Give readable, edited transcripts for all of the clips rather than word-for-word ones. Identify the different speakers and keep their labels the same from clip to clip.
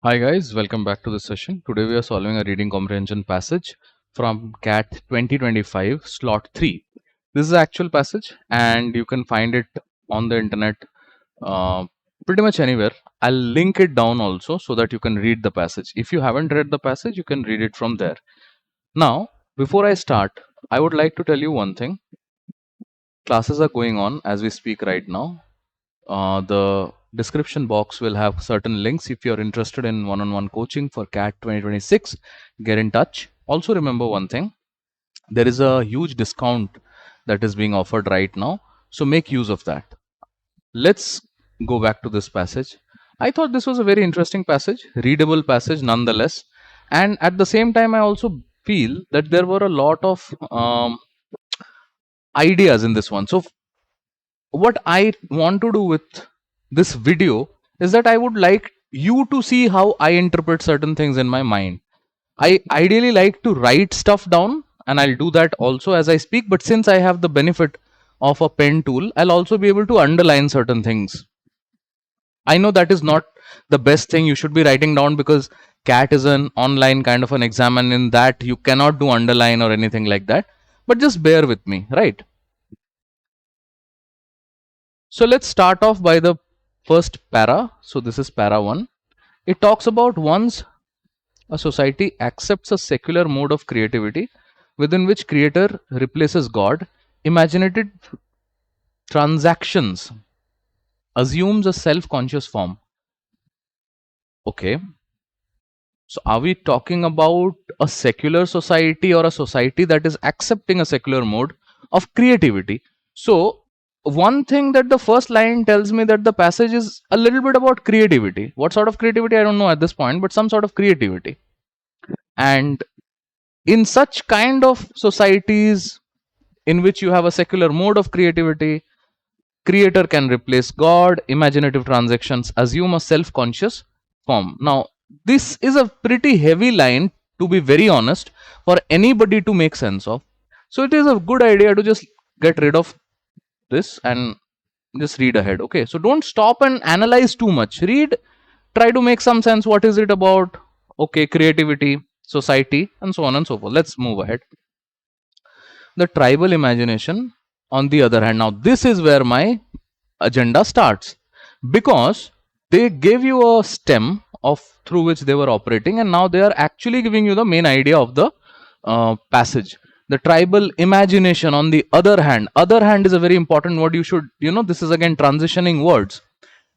Speaker 1: Hi guys, welcome back to this session. Today we are solving a reading comprehension passage from CAT 2025 slot 3. This is the actual passage and you can find it on the internet uh, pretty much anywhere. I'll link it down also so that you can read the passage. If you haven't read the passage, you can read it from there. Now, before I start, I would like to tell you one thing. Classes are going on as we speak right now. The description box will have certain links. If you're interested in one-on-one coaching for CAT 2026, get in touch. Also remember one thing, there is a huge discount that is being offered right now, so make use of that. Let's go back to this passage. I thought this was a very interesting passage, readable passage nonetheless, and at the same time I also feel that there were a lot of ideas in this one. So what I want to do with this video is that I would like you to see how I interpret certain things in my mind. I ideally like to write stuff down, and I'll do that also as I speak, but since I have the benefit of a pen tool, I'll also be able to underline certain things. I know that is not the best thing you should be writing down because CAT is an online kind of an exam, and in that you cannot do underline or anything like that, but just bear with me, right? So let's start off by the first para. So this is para 1. It talks about once a society accepts a secular mode of creativity within which creator replaces God, imaginative transactions assumes a self-conscious form. Okay. So are we talking about a secular society or a society that is accepting a secular mode of creativity? So one thing that the first line tells me that the passage is a little bit about creativity. What sort of creativity I don't know at this point, but some sort of creativity. And in such kind of societies in which you have a secular mode of creativity, creator can replace God, imaginative transactions assume a self-conscious form. Now this is a pretty heavy line, to be very honest, for anybody to make sense of. So it is a good idea to just get rid of this and just read ahead. Okay, so don't stop and analyze too much. Read, try to make some sense. What is it about? Okay, creativity, society, and so on and so forth. Let's move ahead. The tribal imagination, on the other hand, now this is where my agenda starts, because they gave you a stem of through which they were operating, and now they are actually giving you the main idea of the passage. The tribal imagination, on the other hand is a very important word. You should, this is again transitioning words.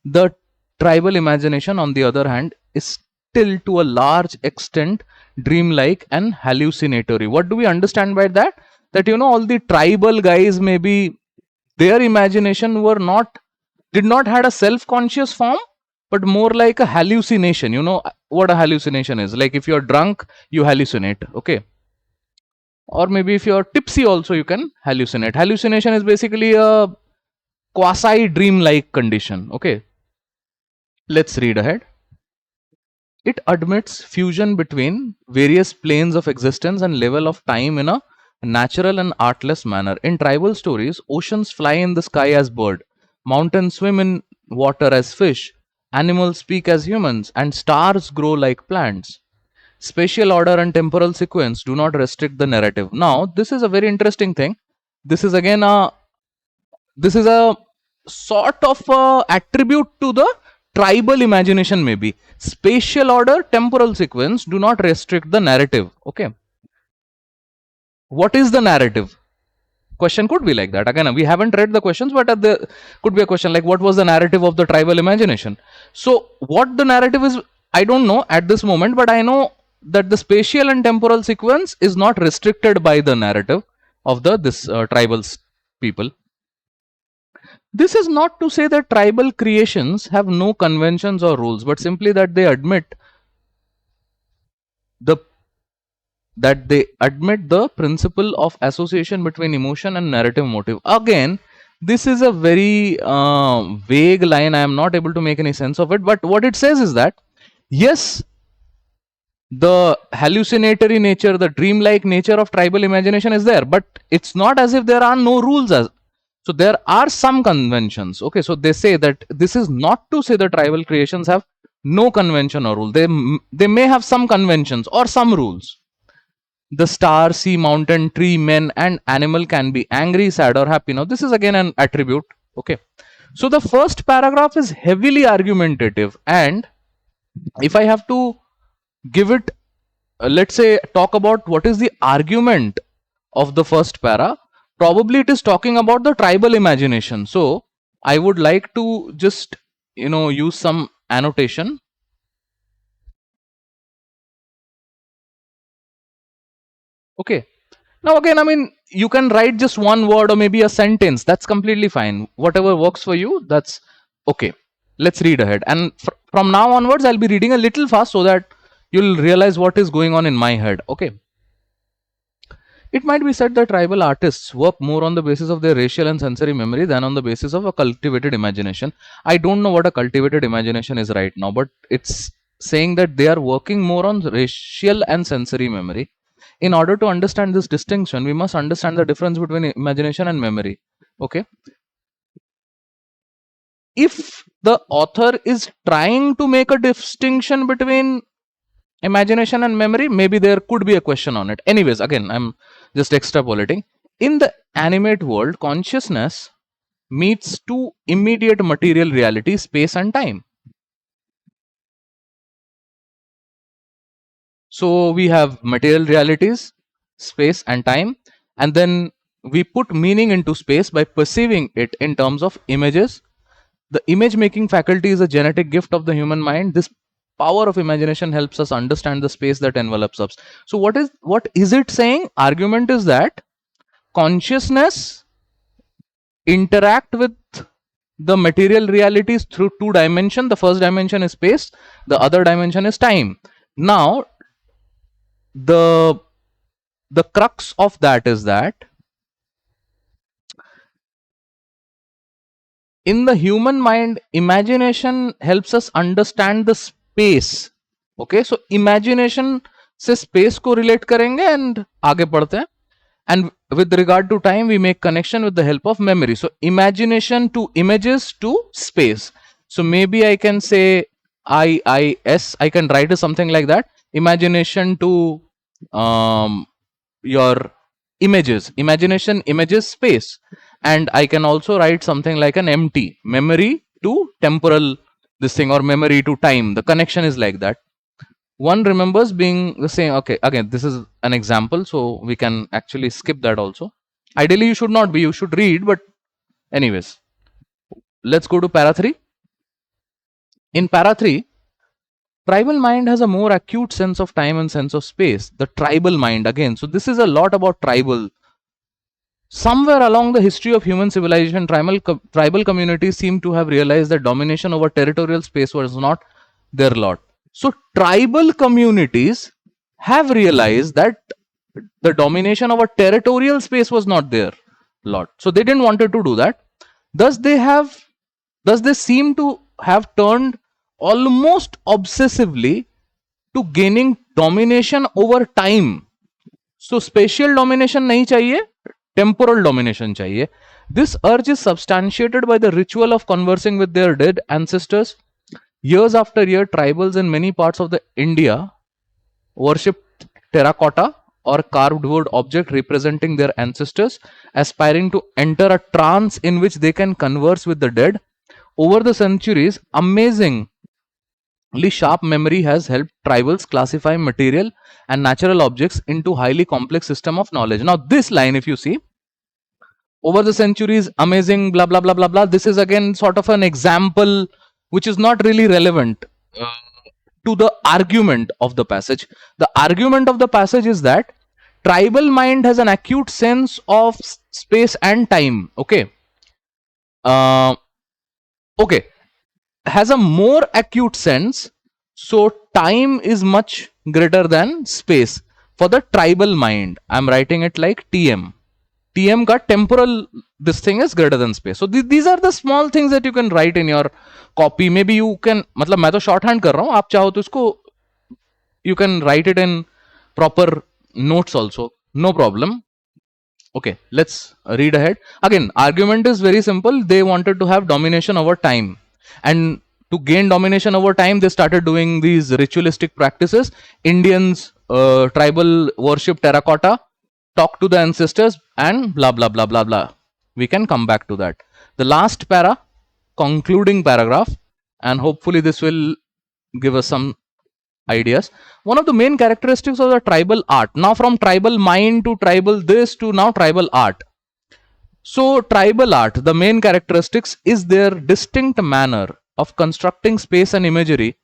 Speaker 1: The tribal imagination, on the other hand, is still to a large extent dreamlike and hallucinatory. What do we understand by that? That all the tribal guys, maybe their imagination did not had a self-conscious form, but more like a hallucination. You know what a hallucination is? Like if you're drunk, you hallucinate, okay? Or maybe if you're tipsy also, you can hallucinate. Hallucination is basically a quasi dream-like condition, okay? Let's read ahead. It admits fusion between various planes of existence and level of time in a natural and artless manner. In tribal stories, oceans fly in the sky as bird, mountains swim in water as fish, animals speak as humans, and stars grow like plants. Spatial order and temporal sequence do not restrict the narrative. Now, this is a very interesting thing. This is again a sort of attribute to the tribal imagination. Maybe spatial order, temporal sequence do not restrict the narrative. Okay, what is the narrative? Question could be like that. Again, we haven't read the questions, but the could be a question like, what was the narrative of the tribal imagination? So what the narrative is, I don't know at this moment, but I know that the spatial and temporal sequence is not restricted by the narrative of this tribal people. This is not to say that tribal creations have no conventions or rules, but simply that they admit the principle of association between emotion and narrative motive. Again, this is a very vague line. I am not able to make any sense of it, but what it says is that yes, the hallucinatory nature, the dreamlike nature of tribal imagination is there, but it's not as if there are no rules. So there are some conventions. Okay, so they say that this is not to say the tribal creations have no convention or rule. They may have some conventions or some rules. The star, sea, mountain, tree, men, and animal can be angry, sad, or happy. Now, this is again an attribute. Okay. So, the first paragraph is heavily argumentative. And if I have to give it, let's say, talk about what is the argument of the first para, probably it is talking about the tribal imagination. So, I would like to just, use some annotation. Okay. Now, again, I mean, you can write just one word or maybe a sentence. That's completely fine. Whatever works for you, that's okay. Let's read ahead. And from now onwards, I'll be reading a little fast so that you'll realize what is going on in my head. Okay. It might be said that tribal artists work more on the basis of their racial and sensory memory than on the basis of a cultivated imagination. I don't know what a cultivated imagination is right now, but it's saying that they are working more on racial and sensory memory. In order to understand this distinction, we must understand the difference between imagination and memory. Okay. If the author is trying to make a distinction between imagination and memory, maybe there could be a question on it. Anyways, again, I'm just extrapolating. In the animate world, consciousness meets two immediate material realities, space and time. So we have material realities, space and time, and then we put meaning into space by perceiving it in terms of images. The image making faculty is a genetic gift of the human mind. This power of imagination helps us understand the space that envelops us. So what is it saying? Argument is that consciousness interact with the material realities through two dimensions. The first dimension is space, the other dimension is time. Now the crux of that is that in the human mind, imagination helps us understand the space. Okay, so imagination से space को relate करेंगे and आगे बढ़ते हैं. And with regard to time, we make connection with the help of memory. So imagination to images to space. So maybe I can say IIS. I can write something like that. Imagination to your images. Imagination, images, space. And I can also write something like an MT. Memory to temporal this thing, or memory to time. The connection is like that. One remembers being the same. Okay, again, this is an example, so we can actually skip that also. Ideally, you should not be, you should read, but anyways, let's go to para 3. In para 3, tribal mind has a more acute sense of time and sense of space. The tribal mind, again, so this is a lot about tribal. Somewhere along the history of human civilization, tribal communities seem to have realized that domination over territorial space was not their lot. So tribal communities have realized that the domination of a territorial space was not their lot. So they didn't wanted to do that. Thus they seem to have turned almost obsessively to gaining domination over time. So spatial domination nahi chahiye, temporal domination chahiye. This urge is substantiated by the ritual of conversing with their dead ancestors. Years after year, tribals in many parts of the India worship terracotta or carved wood object representing their ancestors, aspiring to enter a trance in which they can converse with the dead. Over the centuries, amazingly sharp memory has helped tribals classify material and natural objects into highly complex system of knowledge. Now, this line, if you see, over the centuries, amazing, blah, blah, blah, blah, blah. This is again sort of an example which is not really relevant to the argument of the passage. The argument of the passage is that tribal mind has an acute sense of space and time. Okay. Okay. Has a more acute sense. So time is much greater than space. For the tribal mind, I'm writing it like TM. TM का temporal this thing is greater than space. So these are the small things that you can write in your copy. Maybe you can, मतलब मैं तो shorthand कर रहा हूँ, आप चाहो तो इसको you can write it in proper notes also, no problem. Okay, let's read ahead. Again, argument is very simple. They wanted to have domination over time, and to gain domination over time, they started doing these ritualistic practices. Indians, tribal worship terracotta, talk to the ancestors, and blah blah blah blah blah. We can come back to that. The last para, concluding paragraph, and hopefully this will give us some ideas. One of the main characteristics of the tribal art, now from tribal mind to tribal this to now tribal art. So tribal art, the main characteristics is their distinct manner of constructing space and imagery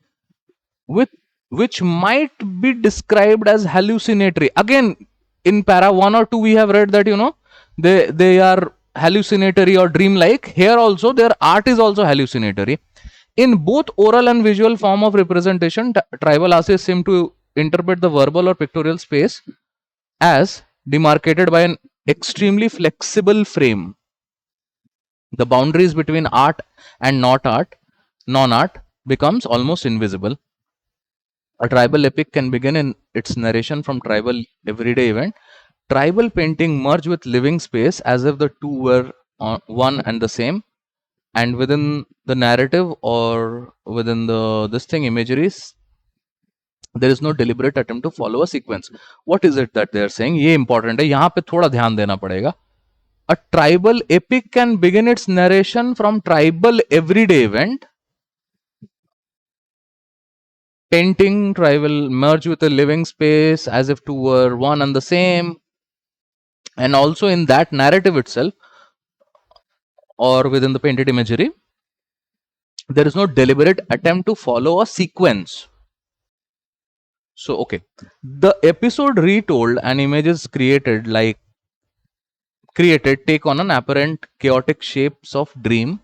Speaker 1: with which might be described as hallucinatory. Again, in para 1 or 2 we have read that, you know, they are hallucinatory or dreamlike. Here also their art is also hallucinatory. In both oral and visual form of representation, tribal artists seem to interpret the verbal or pictorial space as demarcated by an extremely flexible frame. The boundaries between art and not art, non-art, becomes almost invisible. A tribal epic can begin in its narration from tribal everyday event. Tribal painting merge with living space as if the two were one and the same, and within the narrative or within the this thing imageries, there is no deliberate attempt to follow a sequence. What is it that they are saying? ये important है, यहाँ पे थोड़ा ध्यान देना पड़ेगा. A tribal epic can begin its narration from tribal everyday event. Painting tribal merge with a living space as if two were one and the same, and also in that narrative itself or within the painted imagery, there is no deliberate attempt to follow a sequence. So okay, the episode retold and images created take on an apparent chaotic shapes of dream.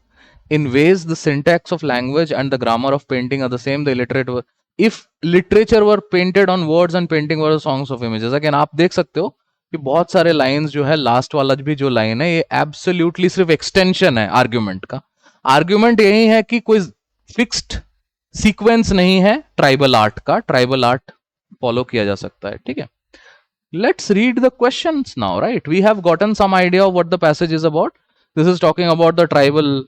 Speaker 1: In ways the syntax of language and the grammar of painting are the same. The illiterate were, if literature were painted on words and painting were songs of images. Again, आप देख सकते हो कि बहुत सारे lines जो है, last वाला भी जो लाइन है, ये एब्सोल्युटली सिर्फ एक्सटेंशन है आर्ग्यूमेंट का. आर्ग्यूमेंट यही है कि कोई फिक्स्ड सीक्वेंस नहीं है ट्राइबल आर्ट का. ट्राइबल आर्ट फॉलो किया जा सकता है. ठीक है, let's read the questions now, right? We have gotten some idea of what the passage is about. This is talking about the tribal.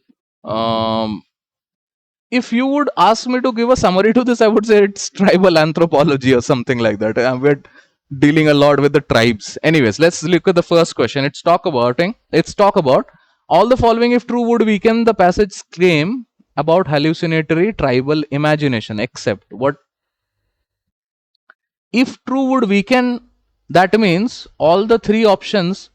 Speaker 1: If you would ask me to give a summary to this, I would say it's tribal anthropology or something like that. We're dealing a lot with the tribes. Anyways, let's look at the first question. It's talk about all the following, if true, would weaken the passage's claim about hallucinatory tribal imagination, except what? If true would weaken, that means all the three options,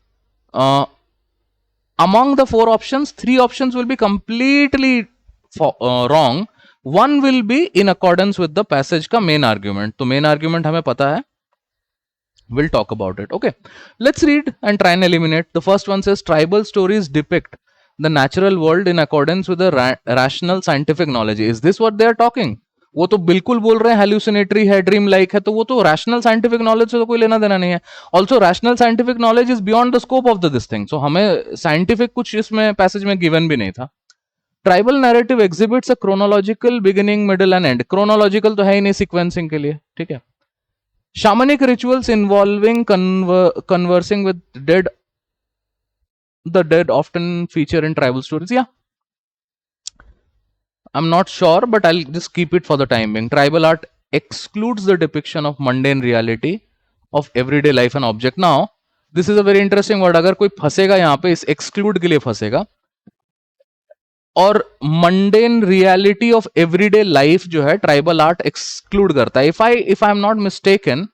Speaker 1: among the four options, three options will be completely wrong. One will be in accordance with the passage का main argument. तो main argument हमें पता है. We'll talk about it. Okay, let's read and try and eliminate. The first one says tribal stories depict the natural world in accordance with the rational scientific knowledge. Is this what they are talking? वो तो बिल्कुल बोल रहे हैं हेल्यूसिनेटरी है, dream like है, तो वो तो रैशनल साइंटिफिक नॉलेज से तो कोई लेना देना नहीं है. Also rational scientific knowledge is beyond the scope of the this thing. So हमें साइंटिफिक कुछ इसमें पैसेज में गिवन भी नहीं था. Tribal narrative exhibits a chronological beginning, middle and end. Chronological तो है ही नहीं सीक्वेंसिंग के लिए. ठीक है. Shamanic rituals involving conversing with dead, the dead often feature in tribal stories. Yeah, I'm not sure, but I'll just keep it for the time being. Tribal art excludes the depiction of mundane reality of everyday life and object. Now, this is a very interesting word. अगर कोई फंसेगा यहाँ पे, इस exclude के लिए फंसेगा. और mundane reality of everyday life जो है tribal art exclude करता है. If I'm not mistaken,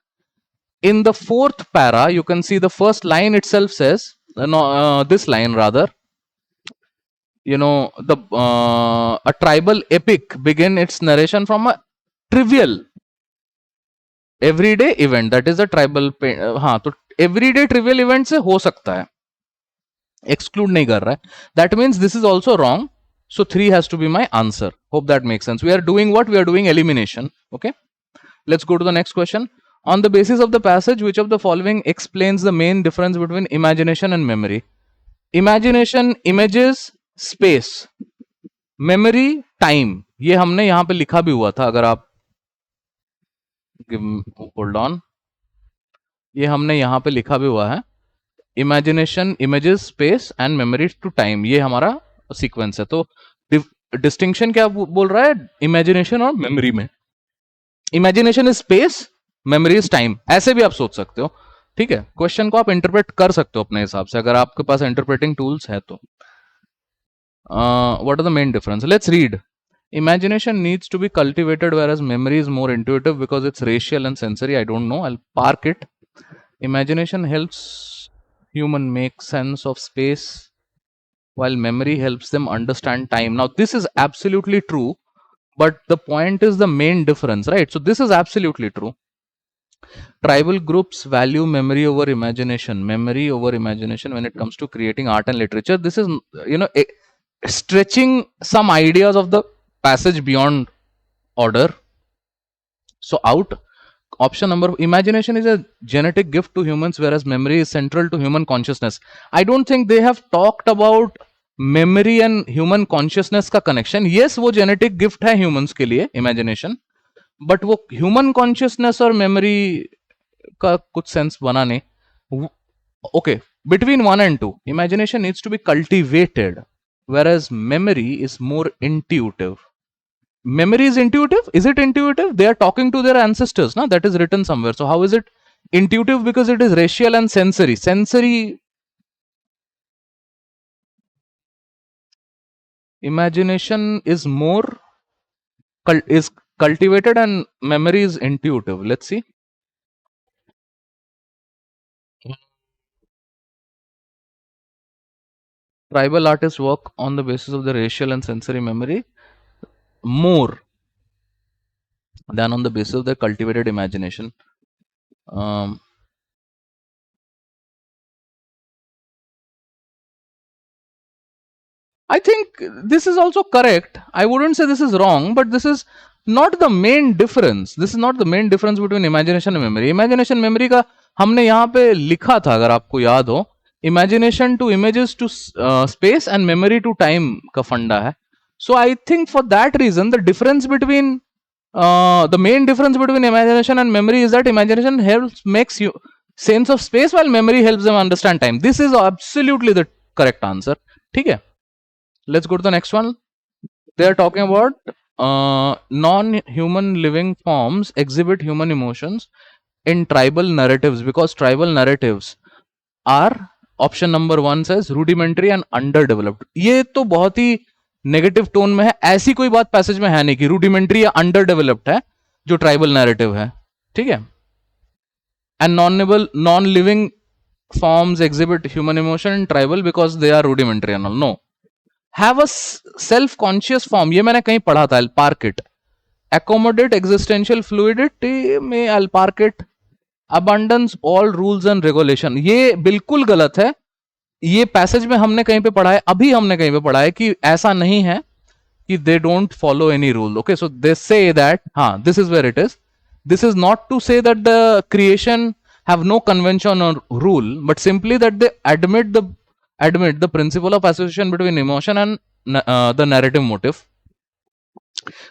Speaker 1: in the fourth para, you can see the first line itself says, this line rather, you know, the a tribal epic begin its narration from a trivial everyday event, that is a tribal हाँ, तो everyday trivial event से हो सकता है, exclude नहीं कर रहा है. That means this is also wrong. So 3 has to be my answer. Hope that makes sense. We are doing what? We are doing elimination. Okay, let's go to the next question. On the basis of the passage, which of the following explains the main difference between imagination and memory? Imagination, images, space. Memory, time. ये हमने यहाँ पे लिखा भी हुआ था. अगर आप hold on, ये हमने यहाँ पे लिखा भी हुआ है. Imagination, images, space and memory to time. ये हमारा सीक्वेंस है. तो डिस्टिंक्शन क्या बोल रहा है इमेजिनेशन और मेमोरी में? Imagination is space, memory is time, ऐसे भी आप सोच सकते हो। ठीक है, क्वेश्चन को आप इंटरप्रेट कर सकते हो अपने हिसाब से, अगर आपके पास इंटरप्रेटिंग टूल्स है तो। What are the main difference? Let's read. Imagination needs to be cultivated, whereas memory is more intuitive because it's racial and sensory. I don't know. I'll park it. Imagination helps human make sense of space, while memory helps them understand time. Now, this is absolutely true, but the point is the main difference, right? So, this is absolutely true. Tribal groups value memory over imagination. Memory over imagination when it comes to creating art and literature. This is, stretching some ideas of the passage beyond order. So out. Option number, imagination is a genetic gift to humans, whereas memory is central to human consciousness. I don't think they have talked about memory and human consciousness का connection. Yes, वो genetic gift है humans के लिए imagination, but वो human consciousness और memory का कुछ sense बना नहीं. Okay, between 1 and 2, imagination needs to be cultivated, whereas memory is more intuitive. Memory is intuitive. Is it intuitive? They are talking to their ancestors. Now that is written somewhere. So how is it intuitive? Because it is racial and sensory. Sensory imagination is more is cultivated and memory is intuitive. Let's see. Tribal artists work on the basis of the racial and sensory memory more than on the basis of their cultivated imagination. I think this is also correct. I wouldn't say this is wrong, but this is not the main difference. This is not the main difference between imagination and memory. Imagination memory का हमने यहाँ पे लिखा था, अगर आपको याद हो, imagination to images to space and memory to time का फंडा है. So I think for that reason the difference between the main difference between imagination and memory is that imagination makes you sense of space while memory helps them understand time. This is absolutely the correct answer. ठीक है? Let's go to the next one. They are talking about non-human living forms exhibit human emotions in tribal narratives, because tribal narratives are, option number 1 says, rudimentary and underdeveloped. ये तो बहुत ही negative tone में है. ऐसी कोई बात passage में है नहीं कि rudimentary या underdeveloped है जो ट्राइबल नैरेटिव है. ठीक है. And non-living forms exhibit human emotion in tribal because they are rudimentary and all. No. Have a self-conscious form. ये मैंने कहीं पढ़ा था. I'll park it. Accommodate existential fluidity में I'll park it. Abundance all rules and regulation. ये बिल्कुल गलत है. ये पैसेज में हमने कहीं पे पढ़ा है, अभी हमने कहीं पे पढ़ा है कि ऐसा नहीं है कि they don't follow any rule. Okay, so they say that, हाँ, this is where it is. This is not to say that the creation have no convention or rule, but simply that they admit the principle of association between emotion and the narrative motive.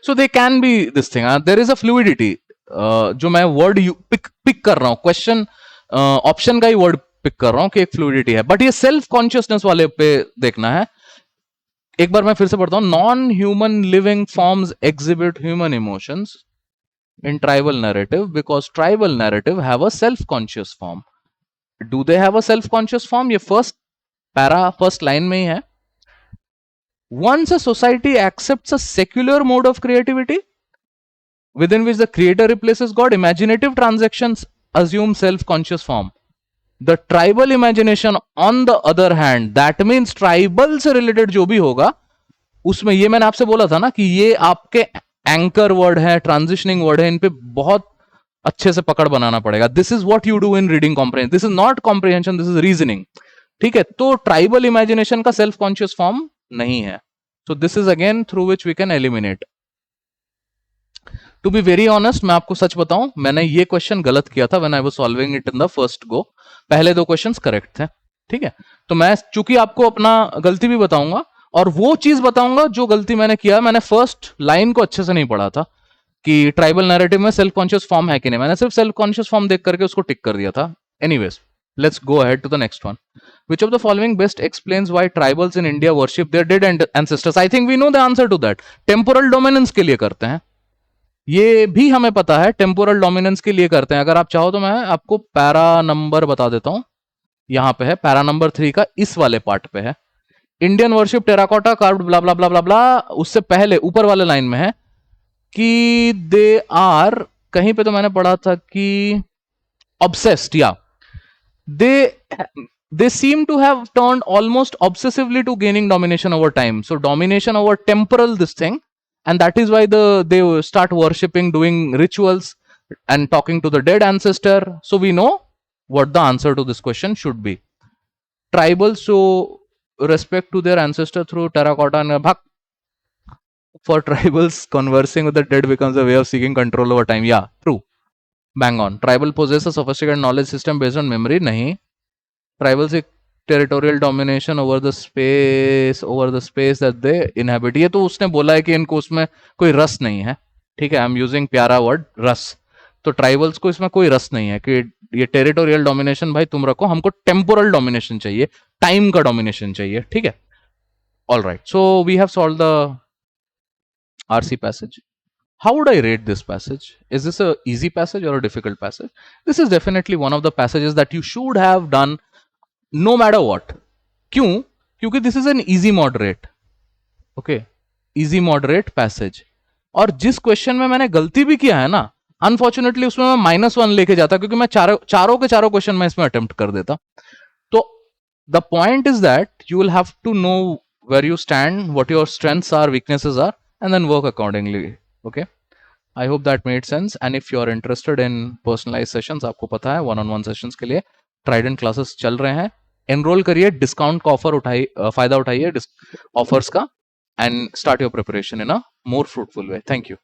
Speaker 1: So they can be this thing. There is a fluidity. जो मैं word pick कर रहा हूँ, question option का ही word pick कर रहा हूँ कि एक फ्लूइडिटी है, बट ये सेल्फ कॉन्शियसनेस वाले पे देखना है. एक बार मैं फिर से पढ़ता हूँ. Non human living forms exhibit human emotions in tribal narrative because tribal narrative have a self-conscious form. Do they have a self-conscious form? ये first line में ही है. Once a society accepts a secular mode of creativity within which the creator replaces God, imaginative transactions assume self-conscious form. The tribal imagination on the other hand, that means tribal से related जो भी होगा उसमें, ये मैंने आपसे बोला था ना कि ये आपके एंकर वर्ड है, ट्रांजिशनिंग वर्ड है, इन पे बहुत अच्छे से पकड़ बनाना पड़ेगा. This is what you do in reading comprehension. This is not comprehension, this is reasoning. ठीक है. तो ट्राइबल इमेजिनेशन का सेल्फ कॉन्शियस फॉर्म नहीं है. So this is again through which we can eliminate. To be very honest, मैं आपको सच बताऊं, मैंने ये क्वेश्चन गलत किया था when I was solving it in the first go. पहले 2 क्वेश्चंस करेक्ट थे. ठीक है. तो मैं चूंकि आपको अपना गलती भी बताऊंगा और वो चीज बताऊंगा जो गलती मैंने किया. मैंने फर्स्ट लाइन को अच्छे से नहीं पढ़ा था कि ट्राइबल नैरेटिव में सेल्फ कॉन्शियस फॉर्म है कि नहीं. मैंने सिर्फ सेल्फ कॉन्शियस फॉर्म देख करके उसको टिक कर दिया था. Anyways, Let's go ahead to the next one. Which of the following best explains why tribals in India worship their dead ancestors? I think we know the answer to that. Temporal dominance के लिए करते हैं, ये भी हमें पता है, temporal dominance के लिए करते हैं. अगर आप चाहो तो मैं आपको पैरा नंबर बता देता हूं. यहां पे है पैरा नंबर 3 का, इस वाले पार्ट पे है. इंडियन वर्शिप टेराकोटा कार्व्ड ब्ला ब्ला ब्ला ब्ला ब्ला. उससे पहले ऊपर वाले लाइन में है कि दे आर, कहीं पे तो मैंने पढ़ा था कि obsessed, yeah, they seem to have turned almost obsessively to gaining domination over time. So domination over temporal this thing, and that is why they start worshipping, doing rituals and talking to the dead ancestor. So we know what the answer to this question should be. Tribals show respect to their ancestor through terracotta and bhak. For tribals, conversing with the dead becomes a way of seeking control over time. Yeah, true. Bang on. Tribal possess a sophisticated knowledge system based on memory. नहीं. Tribal seek territorial domination over the space that they inhabit. ये तो उसने बोला है कि इनको उसमें कोई रस नहीं है. ठीक है, आई एम यूजिंग प्यारा वर्ड रस. तो ट्राइबल्स को इसमें कोई रस नहीं है कि ये टेरिटोरियल डोमिनेशन भाई तुम रखो, हमको टेम्पोरल डोमिनेशन चाहिए, टाइम का डोमिनेशन चाहिए. ठीक है, all right. So we have solved the RC passage. How would I rate this passage? Is this a easy passage or a difficult passage? This is definitely one of the passages that you should have done no matter what. क्यों? क्योंकि this is an easy moderate. Okay, easy moderate passage. और जिस question में मैंने गलती भी किया है ना, अनफॉर्चुनेटली उसमें मैं -1 लेके जाता, क्योंकि मैं चारों के चारों क्वेश्चन में इसमें अटेम्प्ट कर देता. तो the point is that you will have to know where you stand, what your strengths are, weaknesses are, and then work accordingly. Okay, I hope that made sense. And if you are interested in personalized sessions, आपको पता है one-on-one sessions के लिए Trident classes चल रहे हैं. Enroll करिए, discount का ऑफर उठाइए, फायदा उठाइए ऑफर्स का, and start your preparation in a more fruitful way. Thank you.